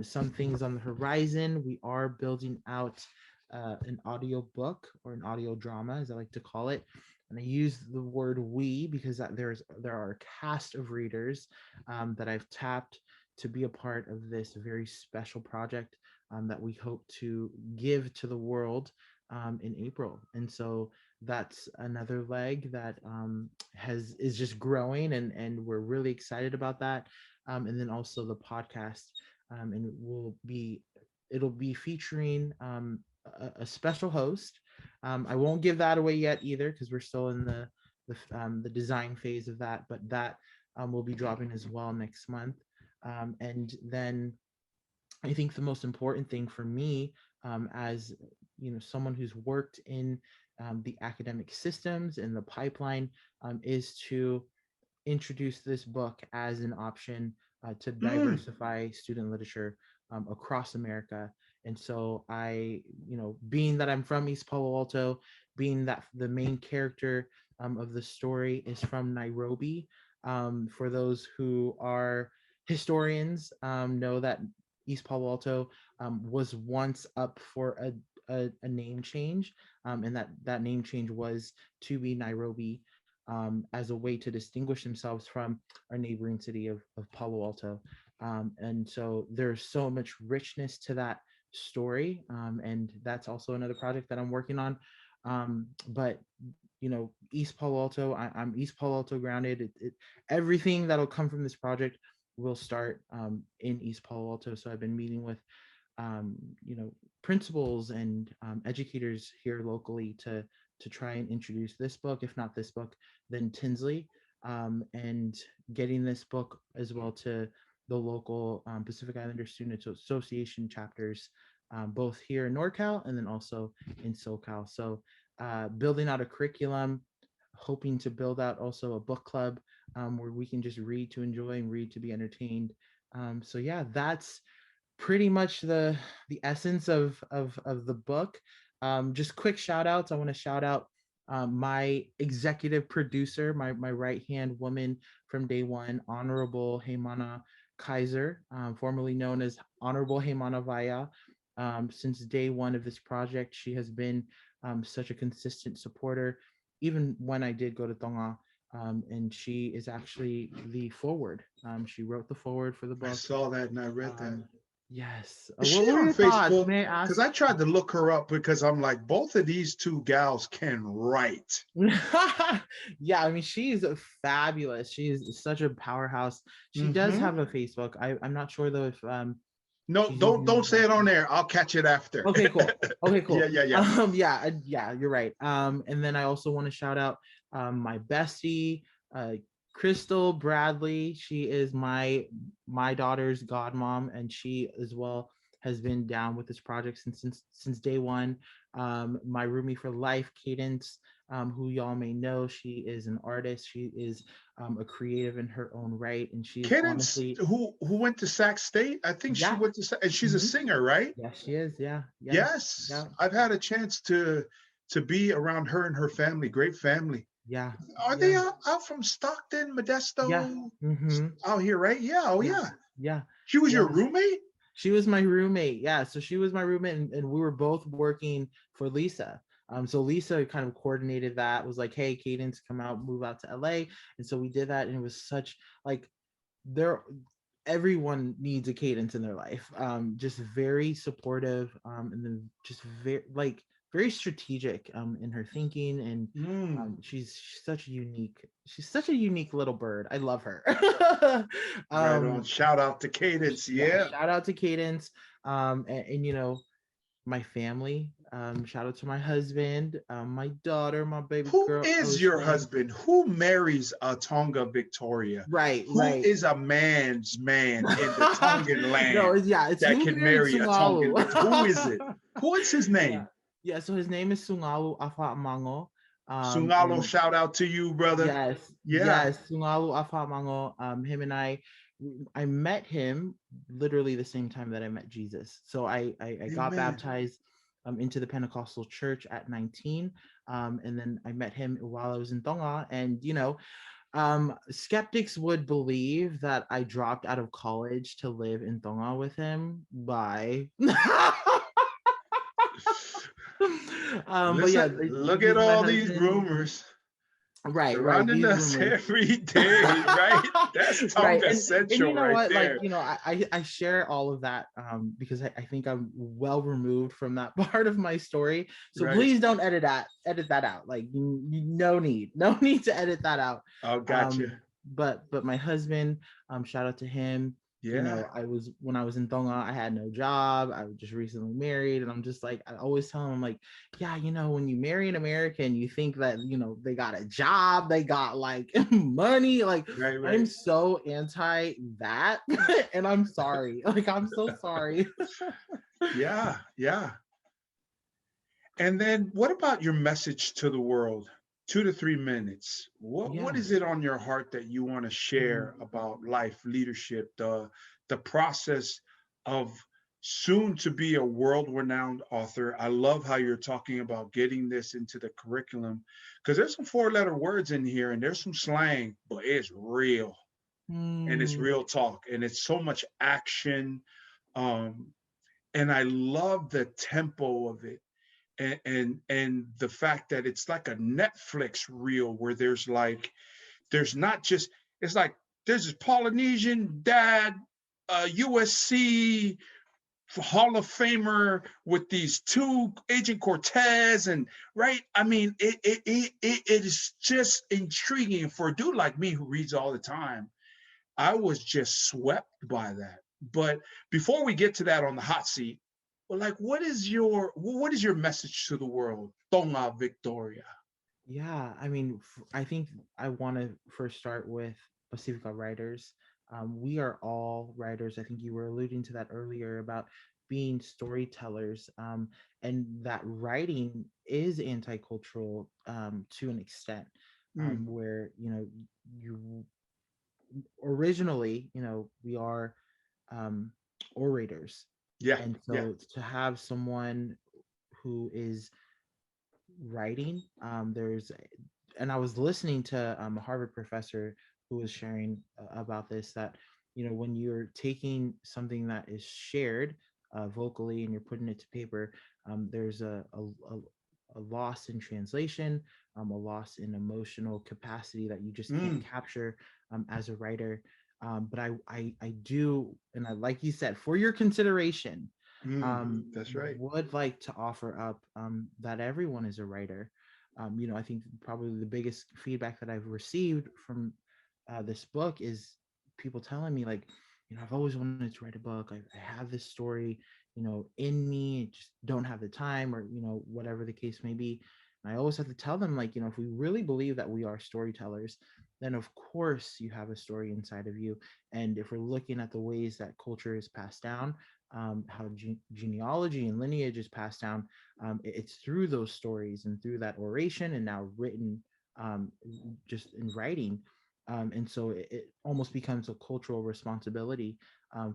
Some things on the horizon. We are building out, an audio book or an audio drama, as I like to call it. And I use the word we because there are a cast of readers, that I've tapped to be a part of this very special project, that we hope to give to the world, in April. And so that's another leg that, has is just growing, and we're really excited about that. And then also the podcast, and it'll be featuring, a special host. I won't give that away yet either because we're still in the design phase of that, but that, will be dropping as well next month. And then I think the most important thing for me, as someone who's worked in, the academic systems and the pipeline, is to introduce this book as an option, to Mm, diversify student literature, across America. And so being that I'm from East Palo Alto, being that the main character, of the story is from Nairobi. For those who are historians, know that East Palo Alto was once up for a name change, and that name change was to be Nairobi, as a way to distinguish themselves from our neighboring city of Palo Alto. And so there's so much richness to that story, and that's also another project that I'm working on. But East Palo Alto, I'm East Palo Alto grounded. Everything that'll come from this project will start in East Palo Alto. So I've been meeting with um, principals and educators here locally to try and introduce this book. If not this book, then Tinsley, and getting this book as well to the local Pacific Islander Student Association chapters, both here in NorCal and then also in SoCal. So building out a curriculum, hoping to build out also a book club where we can just read to enjoy and read to be entertained. So yeah, that's pretty much the essence of the book. Just quick shout outs. I want to shout out my executive producer, my right hand woman from day one, Honorable Heimana Kaiser, formerly known as Honorable Heimana Vaya. Since day one of this project, she has been such a consistent supporter, even when I did go to Tonga. And she is actually the forward. She wrote the forward for the book. I saw that and I read that. Yes. Is What she were on your thoughts? Facebook? May I Because ask? I tried to look her up because I'm like, both of these two gals can write. Yeah, I mean, she's fabulous. She's such a powerhouse. She does Mm-hmm. have a Facebook. I'm not sure though if No, she's don't using say that. it on there. I'll catch it after. Okay, cool. Okay, cool. Yeah. Yeah, you're right. And then I also want to shout out my bestie, Crystal Bradley. She is my daughter's godmom, and she as well has been down with this project since day one. My roomie for life, Cadence, who y'all may know, she is an artist. She is a creative in her own right, and she's Cadence, honestly, who went to Sac State? I think she yeah. went to and she's a Mhm. singer, right? Yeah, she is. Yeah, yeah, Yes, yeah, I've had a chance to be around her and her family. Great family. yeah, Are they yeah, out from Stockton, yeah. Modesto, Mm-hmm. out here, right? Yeah. Oh, Yeah, yeah. yeah, She was your yeah. roommate? She was my roommate. Yeah, so she was my roommate, and we were both working for Lisa. So Lisa kind of coordinated that. Was like, hey, Cadence, come out, move out to LA, and so we did that, and it was such like there. Everyone needs a Cadence in their life. Just very supportive, and then just very strategic in her thinking, and Mm. she's such a unique little bird. I love her. Right on. Shout out to Cadence. Yeah, Yeah. shout out to Cadence, and my family. Shout out to my husband, my daughter, my baby Who girl is your Ocean. husband? Who marries a Tonga Victoria? Right, Who right. is a man's man in the Tongan No, land it's that who can married marry a Tongan Sungalu. Victoria? Who is it? Who is his Yeah, name? yeah. So his name is Sungalu Afa Mango. Sungalo, And shout out to you, brother. yes, Yeah. yes, Sungalu Afa Mango. Him and I met him literally the same time that I met Jesus. So I got Amen. baptized into the Pentecostal church at 19. And then I met him while I was in Tonga. And, skeptics would believe that I dropped out of college to live in Tonga with him by. But yeah, Listen, look at he's my all these husband. rumors Right. surrounding These us rumors. every day, right? That's Right. Tonga And you Central know right what? Like, there. I share all of that because I think I'm well removed from that part of my story. So Right. please don't edit that out. Like no need. No need to edit that out. Oh, gotcha. Um, but my husband, shout out to him. Yeah. When I was in Tonga, I had no job. I was just recently married, and I'm just like, I always tell him like, yeah, when you marry an American, you think that they got a job, they got like money. Like Right. I'm so anti that, and I'm sorry. Like I'm so sorry. Yeah. And then what about your message to the world? 2 to 3 minutes. What Yeah. is it on your heart that you want to share about life, leadership, the process of soon to be a world-renowned author. I love how you're talking about getting this into the curriculum, because there's some four-letter words in here and there's some slang, but it's real and it's Mm, real talk and it's so much action. Um, and I love the tempo of it, and the fact that it's like a Netflix reel where there's not just, it's like there's this Polynesian dad, USC Hall of Famer with these two Agent Cortez, and right. I mean, it is just intriguing for a dude like me who reads all the time. I was just swept by that. But before we get to that on the hot seat, well, like, what is your message to the world, Tonga Victoria? yeah, I mean, I think I want to first start with Pacifica writers. We are all writers. I think you were alluding to that earlier about being storytellers, and that writing is anti-cultural to an extent, Mm, where you originally, we are um, orators, yeah, and yeah. so to have someone who is writing, and I was listening to a Harvard professor who was sharing about this, that when you're taking something that is shared vocally and you're putting it to paper, there's a loss in translation, a loss in emotional capacity that you just can't Mm, capture as a writer. But I do, and I, like you said, for your consideration, mm, that's right. would like to offer up that everyone is a writer. I think probably the biggest feedback that I've received from this book is people telling me, like, I've always wanted to write a book. I have this story, in me, just don't have the time, or whatever the case may be. And I always have to tell them, like, if we really believe that we are storytellers, then of course you have a story inside of you. And if we're looking at the ways that culture is passed down, how genealogy and lineage is passed down, it's through those stories and through that oration and now written, um, just in writing. And so it almost becomes a cultural responsibility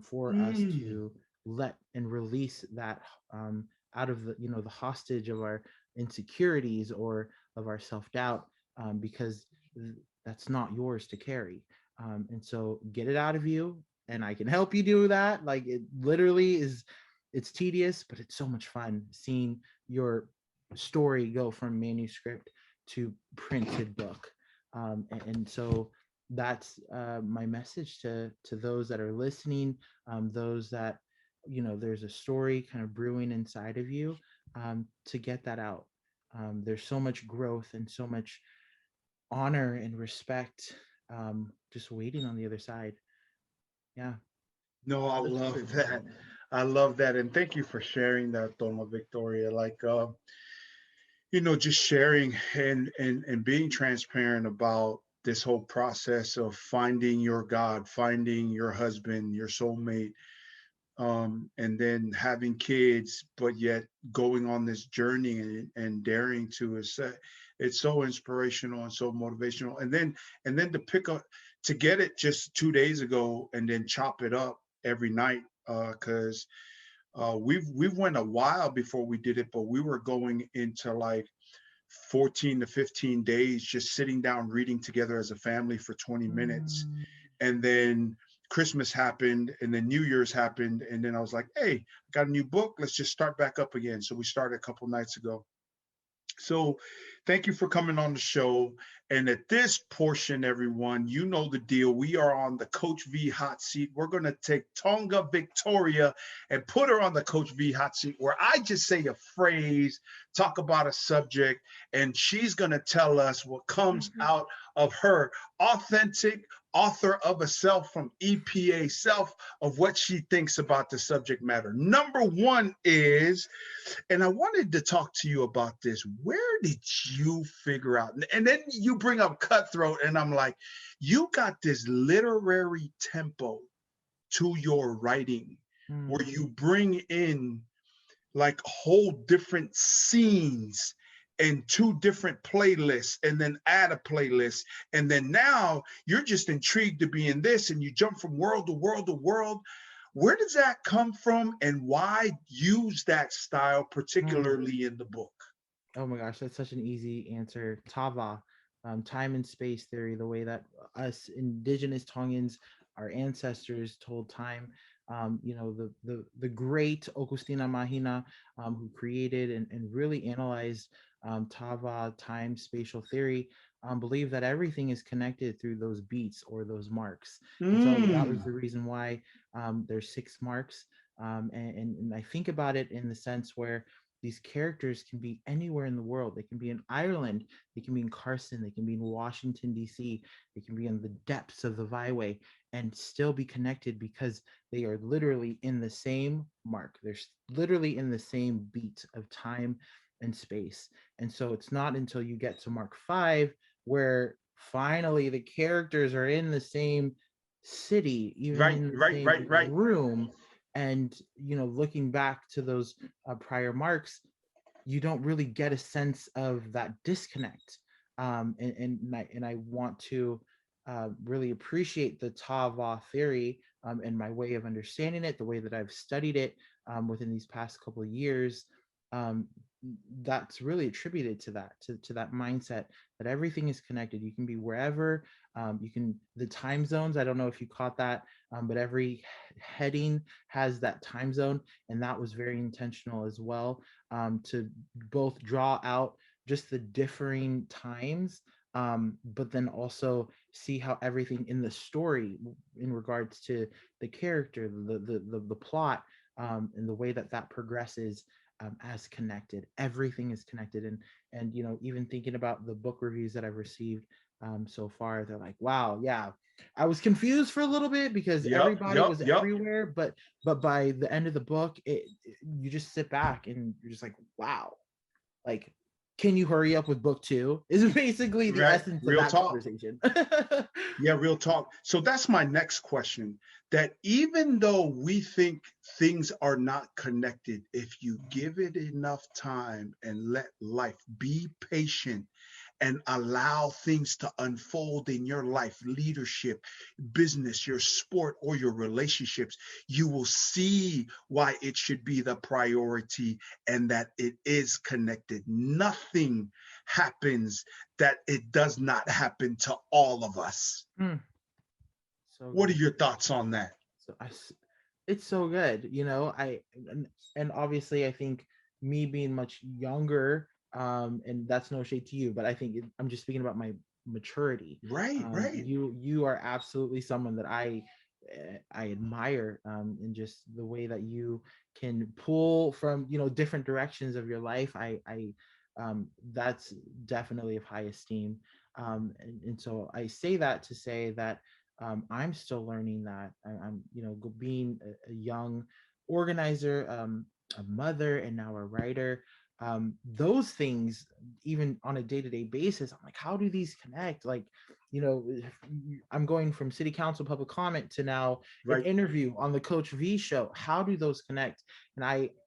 for us Mm, to let and release that, out of the hostage of our insecurities or of our self-doubt, because that's not yours to carry. And so get it out of you, and I can help you do that. Like, it literally is, it's tedious, but it's so much fun seeing your story go from manuscript to printed book. And so that's my message to those that are listening, those that, there's a story kind of brewing inside of you, to get that out. There's so much growth and so much honor and respect, just waiting on the other side. Yeah. no, I That's love good. that. I love that, and thank you for sharing that, Tonga Victoria. Like, just sharing and being transparent about this whole process of finding your God, finding your husband, your soulmate, and then having kids, but yet going on this journey and daring to. It's so inspirational and so motivational. And then to pick up, to get it just 2 days ago and then chop it up every night, because we've went a while before we did it, but we were going into like 14 to 15 days just sitting down reading together as a family for 20 minutes. Mm, And then Christmas happened, and then New Year's happened, and then I was like, hey, I got a new book, let's just start back up again. So we started a couple nights ago. So thank you for coming on the show. And at this portion, everyone, you know the deal. We are on the Coach V hot seat. We're going to take Tonga Victoria and put her on the Coach V hot seat, where I just say a phrase, talk about a subject, and she's going to tell us what comes out of her authentic author of a self from EPA self, of what she thinks about the subject matter. Number one is, and I wanted to talk to you about this. Where did you figure out? And then you bring up Cutthroat, and I'm like, you got this literary tempo to your writing where mm, you bring in like whole different scenes and two different playlists, and then add a playlist. And then now you're just intrigued to be in this, and you jump from world to world to world. Where does that come from, and why use that style particularly in the book? Oh my gosh, that's such an easy answer. Tava, time and space theory, the way that us indigenous Tongans, our ancestors told time. The great Augustina Mahina, who created and really analyzed Tava, time spatial theory, believed that everything is connected through those beats or those marks. And so that was the reason why there's 6 marks. And I think about it in the sense where these characters can be anywhere in the world. They can be in Ireland, they can be in Carson, they can be in Washington, D.C., they can be in the depths of the Byway and still be connected because they are literally in the same mark. They're literally in the same beat of time and space. And so it's not until you get to Mark 5 where finally the characters are in the same city, even in the same room. And looking back to those prior marks, you don't really get a sense of that disconnect. And I want to really appreciate the Tava theory and my way of understanding it, the way that I've studied it within these past couple of years. That's really attributed to that mindset that everything is connected. You can be wherever. The time zones, I don't know if you caught that, but every heading has that time zone, and that was very intentional as well, to both draw out just the differing times, but then also see how everything in the story in regards to the character, the plot, and the way that progresses, as connected. Everything is connected. And even thinking about the book reviews that I've received so far, they're like, wow, yeah, I was confused for a little bit because everybody was everywhere, but by the end of the book, you just sit back and you're just like, wow, like, can you hurry up with book 2 is basically the essence of that conversation. Yeah, real talk. So that's my next question, that even though we think things are not connected, if you give it enough time and let life be patient and allow things to unfold in your life, leadership, business, your sport, or your relationships, you will see why it should be the priority and that it is connected. Nothing happens that it does not happen to all of us. So what are your thoughts on that? So it's so good, and obviously I think me being much younger, and that's no shade to you, but I think I'm just speaking about my maturity. Right. You are absolutely someone that I admire, in just the way that you can pull from different directions of your life. I That's definitely of high esteem, and so I say that to say that I'm still learning that. I'm being a young organizer, a mother, and now a writer. Those things, even on a day-to-day basis, I'm like, how do these connect? Like, I'm going from city council public comment to now an interview on the Coach V show. How do those connect? And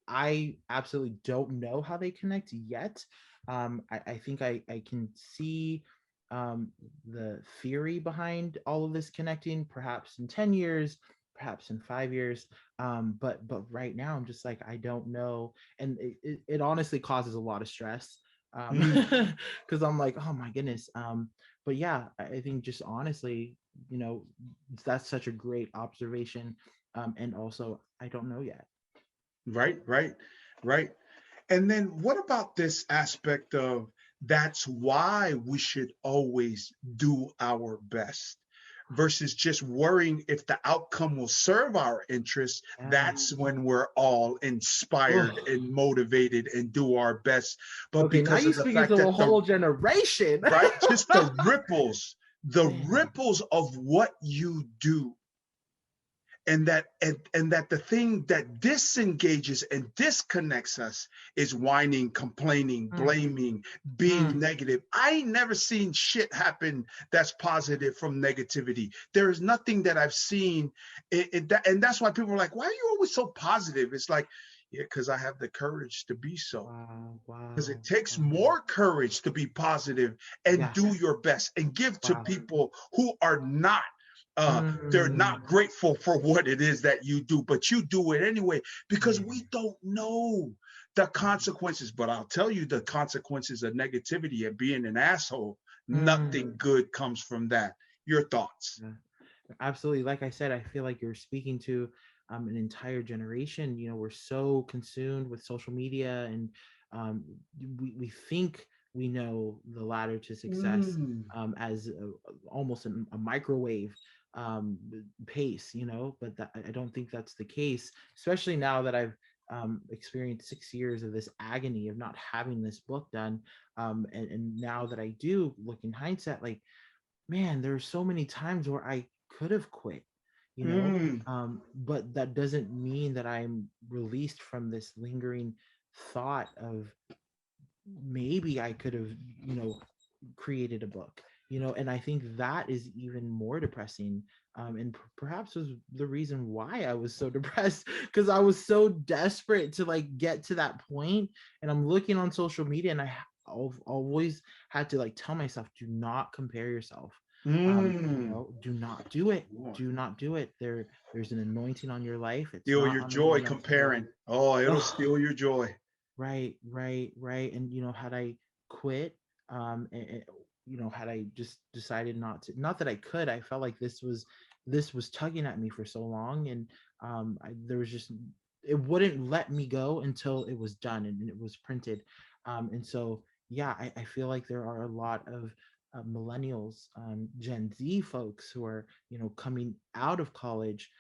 I absolutely don't know how they connect yet. I think I can see the theory behind all of this connecting, perhaps in 10 years, perhaps in 5 years. But right now I'm just like, I don't know. And it honestly causes a lot of stress, because I'm like, oh my goodness. But yeah, I think just honestly, that's such a great observation. And also, I don't know yet. Right. And then what about this aspect of that's why we should always do our best versus just worrying if the outcome will serve our interests? That's when we're all inspired and motivated and do our best. But okay, because now you speaking to a whole generation, right? Just the ripples of what you do. And that the thing that disengages and disconnects us is whining, complaining, blaming, being negative. I ain't never seen shit happen that's positive from negativity. There is nothing that I've seen, and that's why people are like, why are you always so positive? It's like, yeah, because I have the courage to be so. Because it takes more courage to be positive and do your best and give to people who are not They're not grateful for what it is that you do, but you do it anyway because we don't know the consequences. But I'll tell you the consequences of negativity and being an asshole. Nothing good comes from that. Your thoughts? Yeah, absolutely. Like I said, I feel like you're speaking to an entire generation. You know, we're so consumed with social media, and we think we know the ladder to success as almost a microwave pace, you know, but I don't think that's the case, especially now that I've experienced 6 years of this agony of not having this book done. And now that I do look in hindsight, like, man, there are so many times where I could have quit, you know, but that doesn't mean that I'm released from this lingering thought of maybe I could have, you know, created a book, you know, and I think that is even more depressing. And perhaps was the reason why I was so depressed, because I was so desperate to like get to that point. And I'm looking on social media, and I've always had to like tell myself, do not compare yourself. You know, do not do it. Do not do it. There's an anointing on your life. It's Steal not your on joy anyone else's comparing. life. Oh, it'll Ugh. steal your joy. Right, right, right. And you know, had I quit, you know, had I just decided not that I could, I felt like this was tugging at me for so long, and there was just, it wouldn't let me go until it was done and it was printed. And so yeah, I feel like there are a lot of millennials, Gen Z folks who are, you know, coming out of college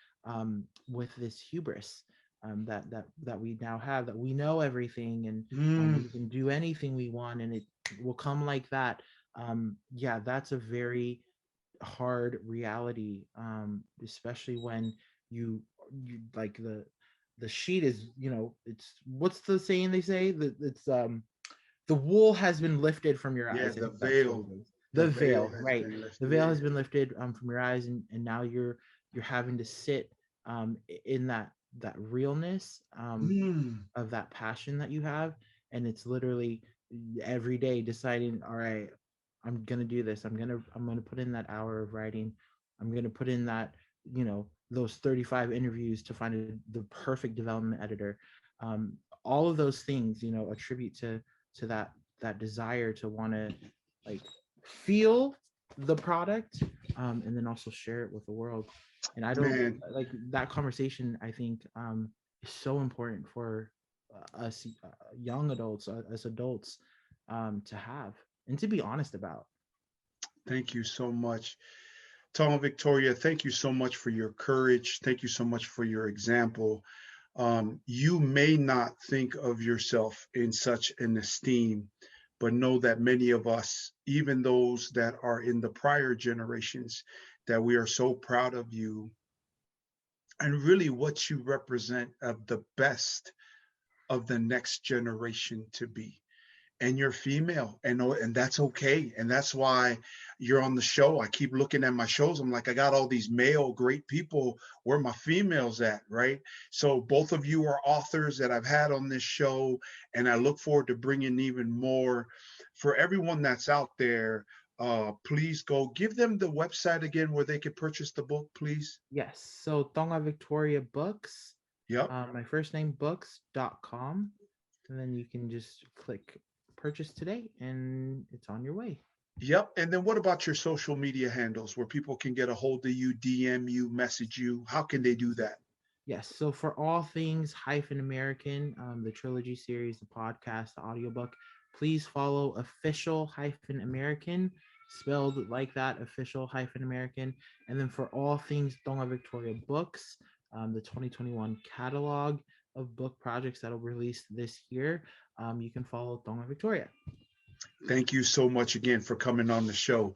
with this hubris, that we now have, that we know everything, and we can do anything we want and it will come like that. Yeah, that's a very hard reality, especially when you like the sheet is, you know, it's, what's the saying they say, that it's the wool has been lifted from your Yeah, eyes. I the think that's what veil. it is. The The veil veil, has right? been The lifted. veil Yeah. has been lifted from your eyes, and now you're having to sit in that realness of that passion that you have, and it's literally every day deciding, all right, I'm gonna do this. I'm gonna put in that hour of writing. I'm gonna put in that, you know, those 35 interviews to find the perfect development editor. All of those things, you know, attribute to that desire to want to like feel the product, and then also share it with the world. And I don't Man, like that conversation. I think is so important for us young adults, us adults, to have and to be honest about. thank you so much. Tonga Victoria, thank you so much for your courage. Thank you so much for your example. You may not think of yourself in such an esteem, but know that many of us, even those that are in the prior generations, that we are so proud of you and really what you represent of the best of the next generation to be. And you're female, and that's okay, and that's why you're on the show. I keep looking at my shows. I'm like, I got all these male great people. Where my females at, right? So both of you are authors that I've had on this show, and I look forward to bringing even more. For everyone that's out there, please go give them the website again where they can purchase the book, please. Yes. So Tonga Victoria Books, Yep. my first name books.com. And then you can just click purchase today and it's on your way. Yep. And then what about your social media handles where people can get a hold of you, DM you, message you? How can they do that? Yes. So for all things Hyphen American, the trilogy series, the podcast, the audiobook, please follow official Hyphen American, spelled like that, official Hyphen American. And then for all things Tonga Victoria Books, the 2021 catalog of book projects that'll release this year, you can follow Tonga Victoria. Thank you so much again for coming on the show.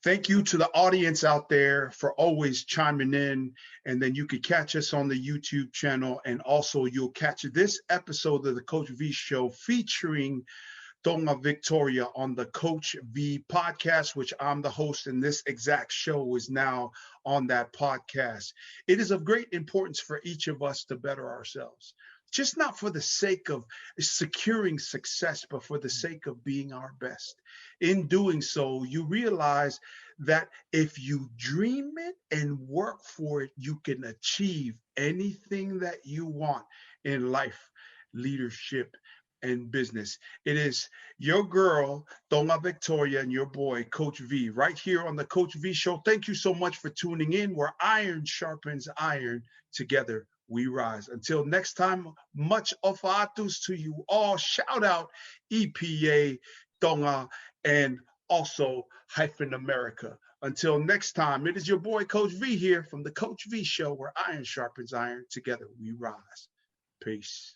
Thank you to the audience out there for always chiming in. And then you can catch us on the YouTube channel. And also you'll catch this episode of the Coach V Show featuring Tonga Victoria on the Coach V podcast, which I'm the host, and this exact show is now on that podcast. It is of great importance for each of us to better ourselves, just not for the sake of securing success, but for the sake of being our best. In doing so, you realize that if you dream it and work for it, you can achieve anything that you want in life, leadership, and business. It is your girl, Tonga Victoria, and your boy, Coach V, right here on the Coach V Show. Thank you so much for tuning in, where iron sharpens iron. Together we rise. Until next time, much of atus to you all. Shout out E.P.I.C, Tonga, and also Hyphen America. Until next time, it is your boy, Coach V, here from the Coach V Show, where iron sharpens iron. Together we rise. Peace.